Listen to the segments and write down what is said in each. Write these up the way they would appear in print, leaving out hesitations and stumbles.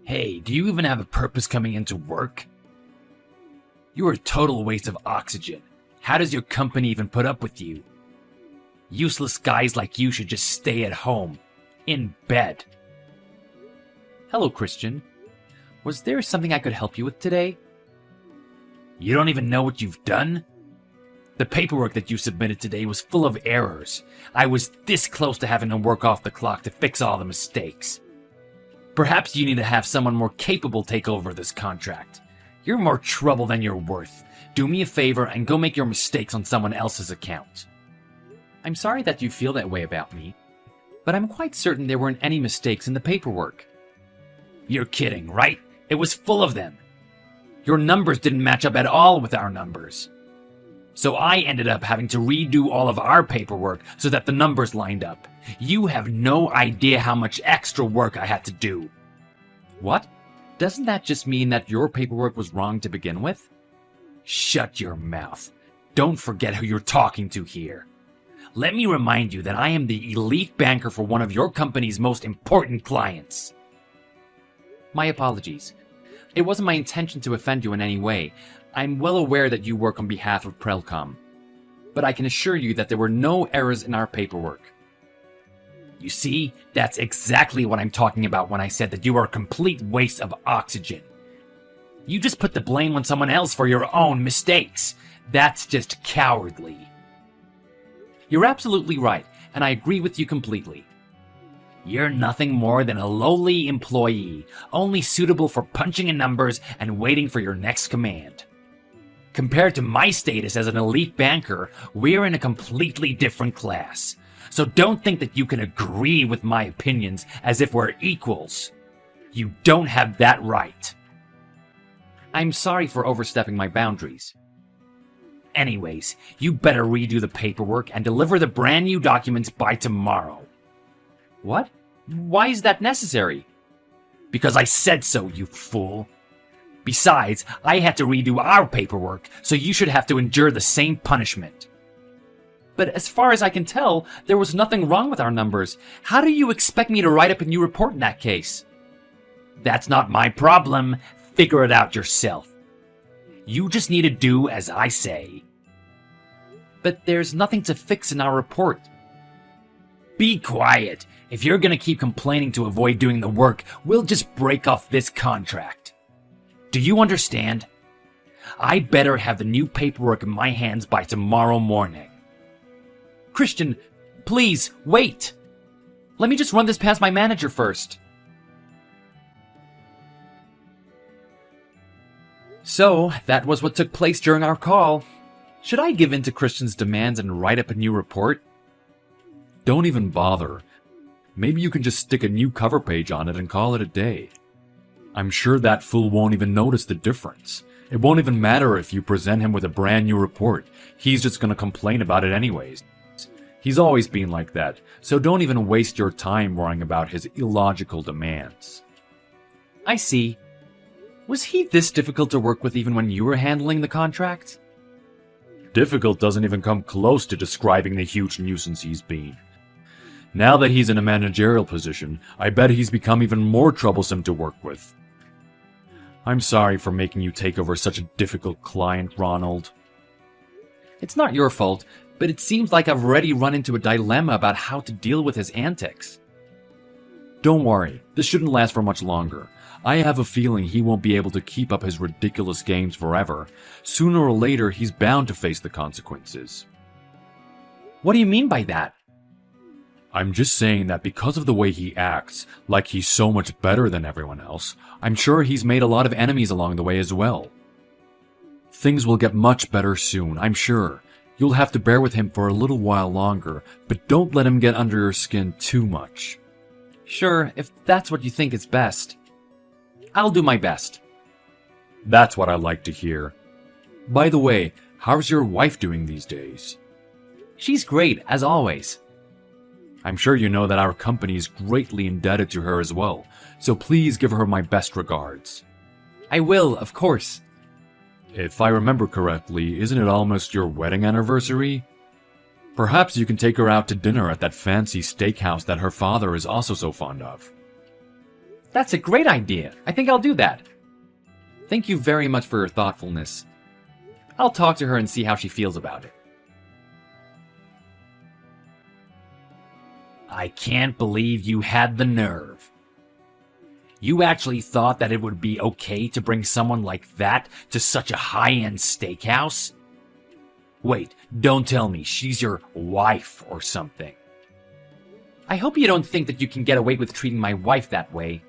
Hey, do you even have a purpose coming into work? You are a total waste of oxygen. How does your company even put up with you? Useless guys like you should just stay at home, in bed. Hello, Christian. Was there something I could help you with today? You don't even know what you've done? The paperwork that you submitted today was full of errors. I was this close to having to work off the clock to fix all the mistakes. Perhaps you need to have someone more capable take over this contract. You're more trouble than you're worth. Do me a favor and go make your mistakes on someone else's account. I'm sorry that you feel that way about me, but I'm quite certain there weren't any mistakes in the paperwork. You're kidding, right? It was full of them. Your numbers didn't match up at all with our numbers. So I ended up having to redo all of our paperwork so that the numbers lined up. You have no idea how much extra work I had to do. What? Doesn't that just mean that your paperwork was wrong to begin with? Shut your mouth. Don't forget who you're talking to here. Let me remind you that I am the elite banker for one of your company's most important clients. My apologies. It wasn't my intention to offend you in any way. I'm well aware that you work on behalf of Prelcom, but I can assure you that there were no errors in our paperwork. You see, that's exactly what I'm talking about when I said that you are a complete waste of oxygen. You just put the blame on someone else for your own mistakes. That's just cowardly. You're absolutely right, and I agree with you completely. You're nothing more than a lowly employee, only suitable for punching in numbers and waiting for your next command. Compared to my status as an elite banker, we're in a completely different class. So don't think that you can agree with my opinions as if we're equals. You don't have that right. I'm sorry for overstepping my boundaries. Anyways, you better redo the paperwork and deliver the brand new documents by tomorrow. What? Why is that necessary? Because I said so, you fool. Besides, I had to redo our paperwork, so you should have to endure the same punishment. But as far as I can tell, there was nothing wrong with our numbers. How do you expect me to write up a new report in that case? That's not my problem. Figure it out yourself. You just need to do as I say. But there's nothing to fix in our report. Be quiet. If you're gonna keep complaining to avoid doing the work, we'll just break off this contract. Do you understand? I better have the new paperwork in my hands by tomorrow morning. Christian, please, wait! Let me just run this past my manager first. So, that was what took place during our call. Should I give in to Christian's demands and write up a new report? Don't even bother. Maybe you can just stick a new cover page on it and call it a day. I'm sure that fool won't even notice the difference. It won't even matter if you present him with a brand new report. He's just gonna complain about it anyways. He's always been like that, so don't even waste your time worrying about his illogical demands. I see. Was he this difficult to work with even when you were handling the contract? Difficult doesn't even come close to describing the huge nuisance he's been. Now that he's in a managerial position, I bet he's become even more troublesome to work with. I'm sorry for making you take over such a difficult client, Ronald. It's not your fault, but it seems like I've already run into a dilemma about how to deal with his antics. Don't worry, this shouldn't last for much longer. I have a feeling he won't be able to keep up his ridiculous games forever. Sooner or later, he's bound to face the consequences. What do you mean by that? I'm just saying that because of the way he acts, like he's so much better than everyone else, I'm sure he's made a lot of enemies along the way as well. Things will get much better soon, I'm sure. You'll have to bear with him for a little while longer, but don't let him get under your skin too much. Sure, if that's what you think is best. I'll do my best. That's what I like to hear. By the way, how's your wife doing these days? She's great, as always. I'm sure you know that our company is greatly indebted to her as well, so please give her my best regards. I will, of course. If I remember correctly, isn't it almost your wedding anniversary? Perhaps you can take her out to dinner at that fancy steakhouse that her father is also so fond of. That's a great idea. I think I'll do that. Thank you very much for your thoughtfulness. I'll talk to her and see how she feels about it. I can't believe you had the nerve. You actually thought that it would be okay to bring someone like that to such a high-end steakhouse? Wait, don't tell me she's your wife or something. I hope you don't think that you can get away with treating my wife that way.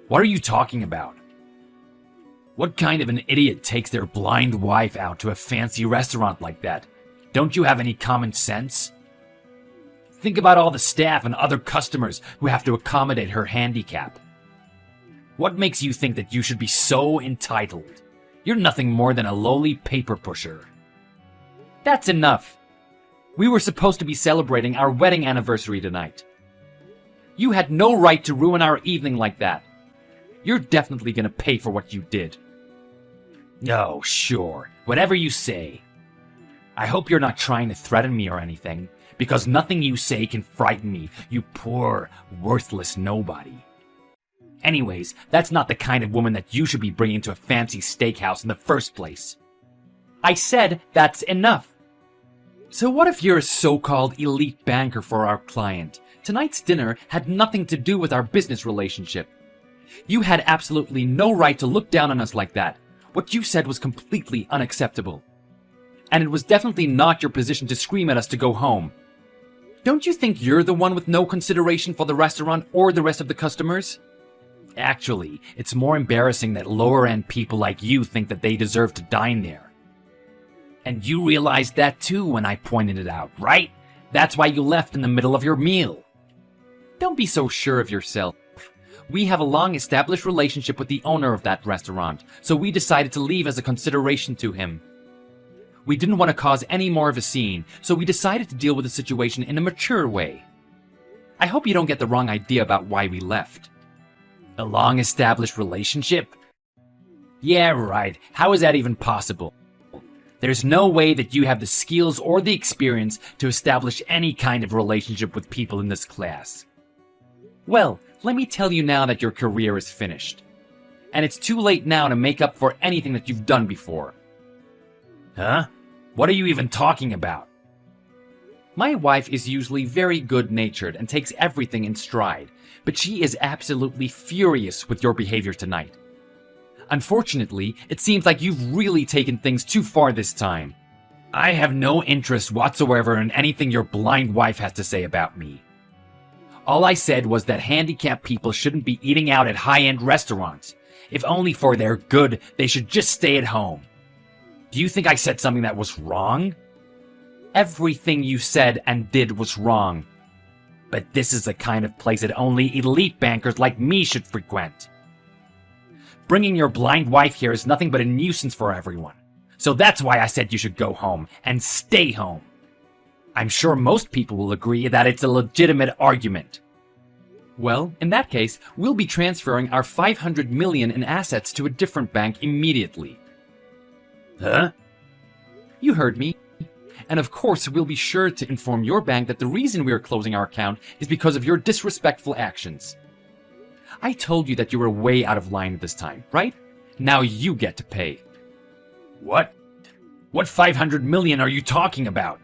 What are you talking about? What kind of an idiot takes their blind wife out to a fancy restaurant like that? Don't you have any common sense? Think about all the staff and other customers who have to accommodate her handicap. What makes you think that you should be so entitled? You're nothing more than a lowly paper pusher. That's enough. We were supposed to be celebrating our wedding anniversary tonight. You had no right to ruin our evening like that. You're definitely gonna pay for what you did. Oh, sure. Whatever you say. I hope you're not trying to threaten me or anything, because nothing you say can frighten me, you poor, worthless nobody. Anyways, that's not the kind of woman that you should be bringing to a fancy steakhouse in the first place. I said that's enough. So what if you're a so-called elite banker for our client? Tonight's dinner had nothing to do with our business relationship. You had absolutely no right to look down on us like that. What you said was completely unacceptable. And it was definitely not your position to scream at us to go home. Don't you think you're the one with no consideration for the restaurant or the rest of the customers? Actually, it's more embarrassing that lower-end people like you think that they deserve to dine there. And you realized that too when I pointed it out, right? That's why you left in the middle of your meal. Don't be so sure of yourself. We have a long-established relationship with the owner of that restaurant, so we decided to leave as a consideration to him. We didn't want to cause any more of a scene, so we decided to deal with the situation in a mature way. I hope you don't get the wrong idea about why we left. A long-established relationship? Yeah, right. How is that even possible? There's no way that you have the skills or the experience to establish any kind of relationship with people in this class. Well, let me tell you now that your career is finished. And it's too late now to make up for anything that you've done before. Huh? What are you even talking about? My wife is usually very good-natured and takes everything in stride, but she is absolutely furious with your behavior tonight. Unfortunately, it seems like you've really taken things too far this time. I have no interest whatsoever in anything your blind wife has to say about me. All I said was that handicapped people shouldn't be eating out at high-end restaurants. If only for their good, they should just stay at home. Do you think I said something that was wrong? Everything you said and did was wrong. But this is the kind of place that only elite bankers like me should frequent. Bringing your blind wife here is nothing but a nuisance for everyone. So that's why I said you should go home, and stay home. I'm sure most people will agree that it's a legitimate argument. Well, in that case, we'll be transferring our $500 million in assets to a different bank immediately. Huh? You heard me. And of course, we'll be sure to inform your bank that the reason we are closing our account is because of your disrespectful actions. I told you that you were way out of line this time, right? Now you get to pay. What? What 500 million are you talking about?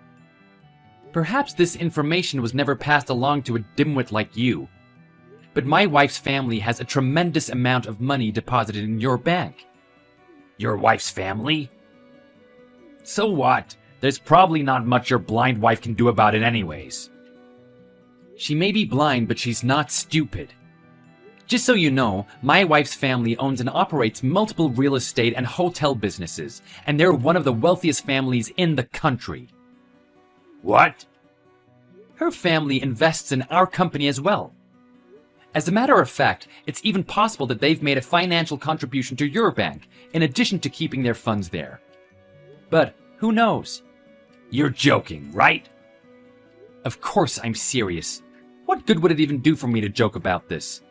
Perhaps this information was never passed along to a dimwit like you. But my wife's family has a tremendous amount of money deposited in your bank. Your wife's family? So what? There's probably not much your blind wife can do about it anyways. She may be blind, but she's not stupid. Just so you know, my wife's family owns and operates multiple real estate and hotel businesses, and they're one of the wealthiest families in the country. What? Her family invests in our company as well. As a matter of fact, it's even possible that they've made a financial contribution to your bank, in addition to keeping their funds there. But who knows? You're joking, right? Of course I'm serious. What good would it even do for me to joke about this?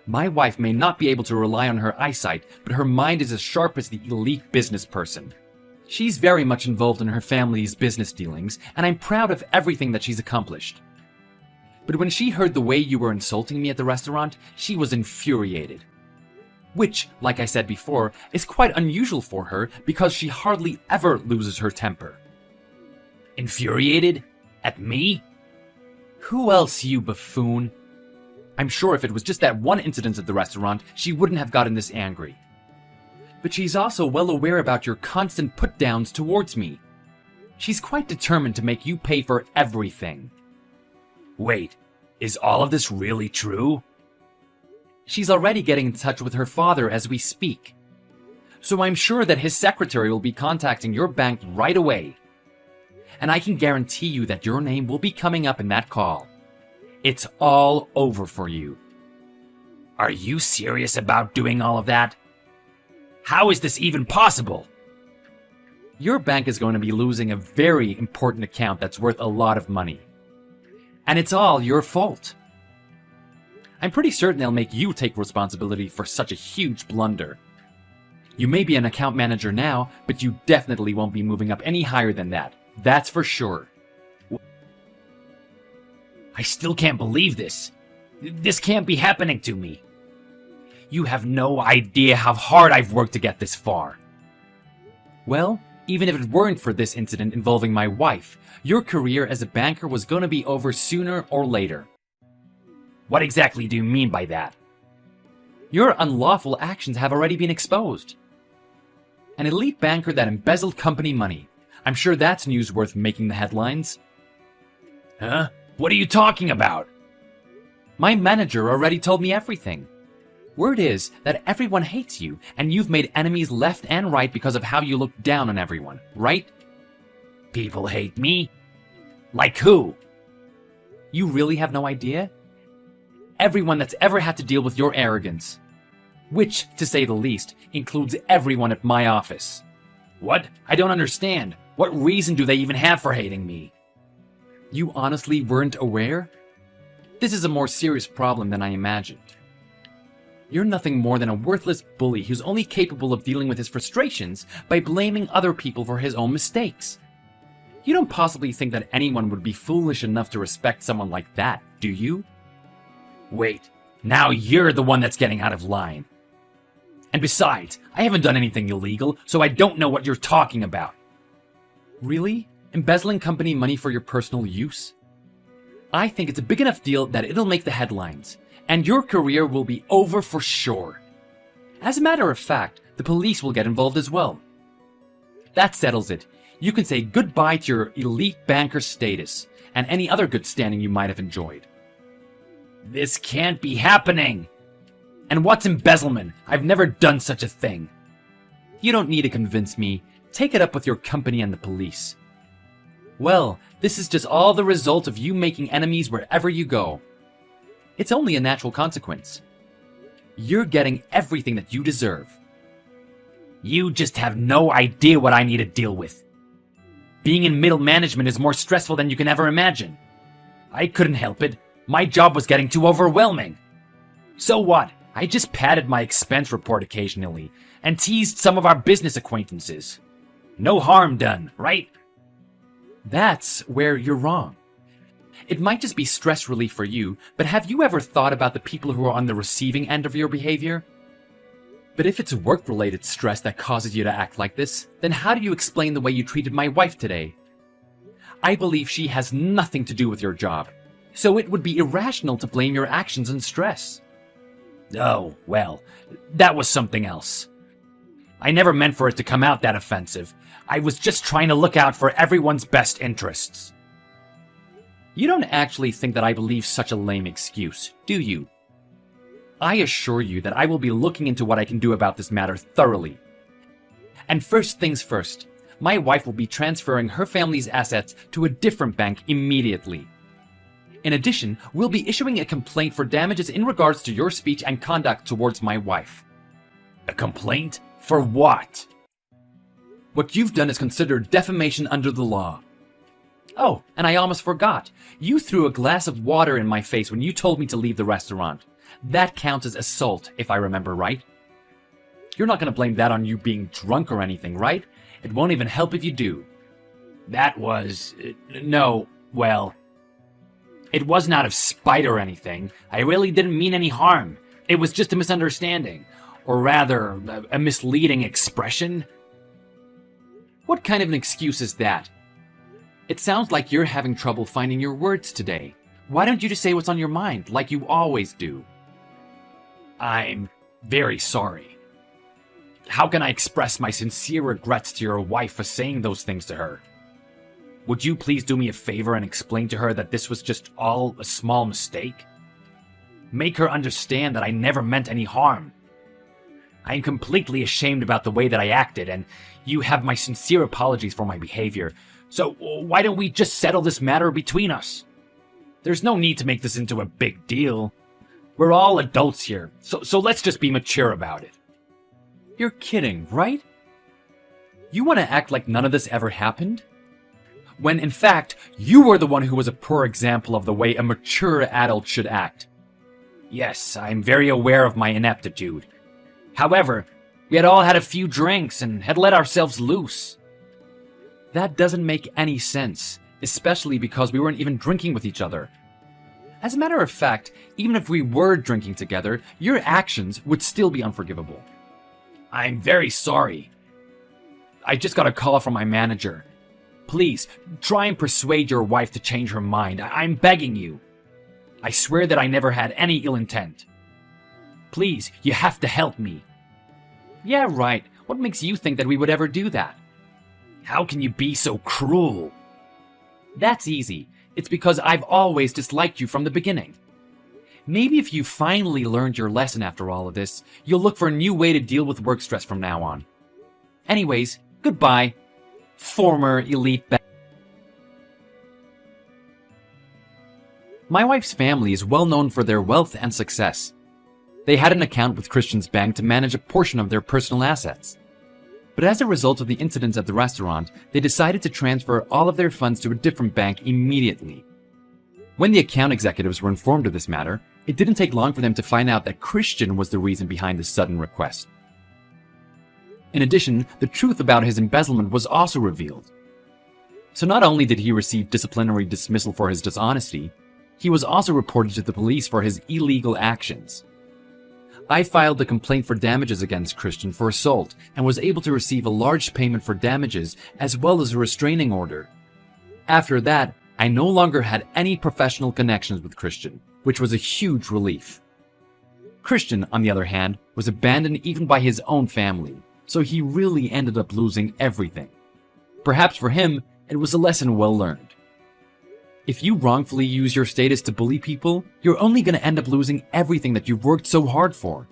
My wife may not be able to rely on her eyesight, but her mind is as sharp as the elite business person. She's very much involved in her family's business dealings, and I'm proud of everything that she's accomplished. But when she heard the way you were insulting me at the restaurant, she was infuriated. Which, like I said before, is quite unusual for her because she hardly ever loses her temper. Infuriated? At me? Who else, you buffoon? I'm sure if it was just that one incident at the restaurant, she wouldn't have gotten this angry. But she's also well aware about your constant put-downs towards me. She's quite determined to make you pay for everything. Wait, is all of this really true? She's already getting in touch with her father as we speak. So I'm sure that his secretary will be contacting your bank right away. And I can guarantee you that your name will be coming up in that call. It's all over for you. Are you serious about doing all of that? How is this even possible? Your bank is going to be losing a very important account that's worth a lot of money. And it's all your fault. I'm pretty certain they'll make you take responsibility for such a huge blunder. You may be an account manager now, but you definitely won't be moving up any higher than that. That's for sure. I still can't believe this. This can't be happening to me. You have no idea how hard I've worked to get this far. Well, even if it weren't for this incident involving my wife, your career as a banker was going to be over sooner or later. What exactly do you mean by that? Your unlawful actions have already been exposed. An elite banker that embezzled company money. I'm sure that's news worth making the headlines. Huh? What are you talking about? My manager already told me everything. Word is that everyone hates you, and you've made enemies left and right because of how you look down on everyone, right? People hate me? Like who? You really have no idea? Everyone that's ever had to deal with your arrogance. Which, to say the least, includes everyone at my office. What? I don't understand. What reason do they even have for hating me? You honestly weren't aware? This is a more serious problem than I imagined. You're nothing more than a worthless bully who's only capable of dealing with his frustrations by blaming other people for his own mistakes. You don't possibly think that anyone would be foolish enough to respect someone like that, do you? Wait, now you're the one that's getting out of line. And besides, I haven't done anything illegal, so I don't know what you're talking about. Really? Embezzling company money for your personal use? I think it's a big enough deal that it'll make the headlines, and your career will be over for sure. As a matter of fact, the police will get involved as well. That settles it. You can say goodbye to your elite banker status, and any other good standing you might have enjoyed. This can't be happening! And what's embezzlement? I've never done such a thing. You don't need to convince me. Take it up with your company and the police. Well, this is just all the result of you making enemies wherever you go. It's only a natural consequence. You're getting everything that you deserve. You just have no idea what I need to deal with. Being in middle management is more stressful than you can ever imagine. I couldn't help it. My job was getting too overwhelming. So what? I just padded my expense report occasionally and teased some of our business acquaintances. No harm done, right? That's where you're wrong. It might just be stress relief for you, but have you ever thought about the people who are on the receiving end of your behavior? But if it's work-related stress that causes you to act like this, then how do you explain the way you treated my wife today? I believe she has nothing to do with your job, so it would be irrational to blame your actions on stress. Oh, well, that was something else. I never meant for it to come out that offensive. I was just trying to look out for everyone's best interests. You don't actually think that I believe such a lame excuse, do you? I assure you that I will be looking into what I can do about this matter thoroughly. And first things first, my wife will be transferring her family's assets to a different bank immediately. In addition, we'll be issuing a complaint for damages in regards to your speech and conduct towards my wife. A complaint? For what? What you've done is considered defamation under the law. Oh, and I almost forgot. You threw a glass of water in my face when you told me to leave the restaurant. That counts as assault, if I remember right. You're not going to blame that on you being drunk or anything, right? It won't even help if you do. That was... no, well... It wasn't out of spite or anything. I really didn't mean any harm. It was just a misunderstanding. Or rather, a misleading expression. What kind of an excuse is that? It sounds like you're having trouble finding your words today. Why don't you just say what's on your mind, like you always do? I'm very sorry. How can I express my sincere regrets to your wife for saying those things to her? Would you please do me a favor and explain to her that this was just all a small mistake? Make her understand that I never meant any harm. I am completely ashamed about the way that I acted, and you have my sincere apologies for my behavior. So why don't we just settle this matter between us? There's no need to make this into a big deal. We're all adults here, so let's just be mature about it. You're kidding, right? You want to act like none of this ever happened? When in fact, you were the one who was a poor example of the way a mature adult should act. Yes, I'm very aware of my ineptitude. However, we had all had a few drinks and had let ourselves loose. That doesn't make any sense, especially because we weren't even drinking with each other. As a matter of fact, even if we were drinking together, your actions would still be unforgivable. I'm very sorry. I just got a call from my manager. Please, try and persuade your wife to change her mind. I'm begging you. I swear that I never had any ill intent. Please, you have to help me. Yeah, right. What makes you think that we would ever do that? How can you be so cruel? That's easy. It's because I've always disliked you from the beginning. Maybe if you finally learned your lesson after all of this, you'll look for a new way to deal with work stress from now on. Anyways, goodbye, former elite bank. My wife's family is well known for their wealth and success. They had an account with Christian's bank to manage a portion of their personal assets. But as a result of the incidents at the restaurant, they decided to transfer all of their funds to a different bank immediately. When the account executives were informed of this matter, it didn't take long for them to find out that Christian was the reason behind this sudden request. In addition, the truth about his embezzlement was also revealed. So not only did he receive disciplinary dismissal for his dishonesty, he was also reported to the police for his illegal actions. I filed a complaint for damages against Christian for assault and was able to receive a large payment for damages as well as a restraining order. After that, I no longer had any professional connections with Christian, which was a huge relief. Christian, on the other hand, was abandoned even by his own family, so he really ended up losing everything. Perhaps for him, it was a lesson well learned. If you wrongfully use your status to bully people, you're only going to end up losing everything that you've worked so hard for.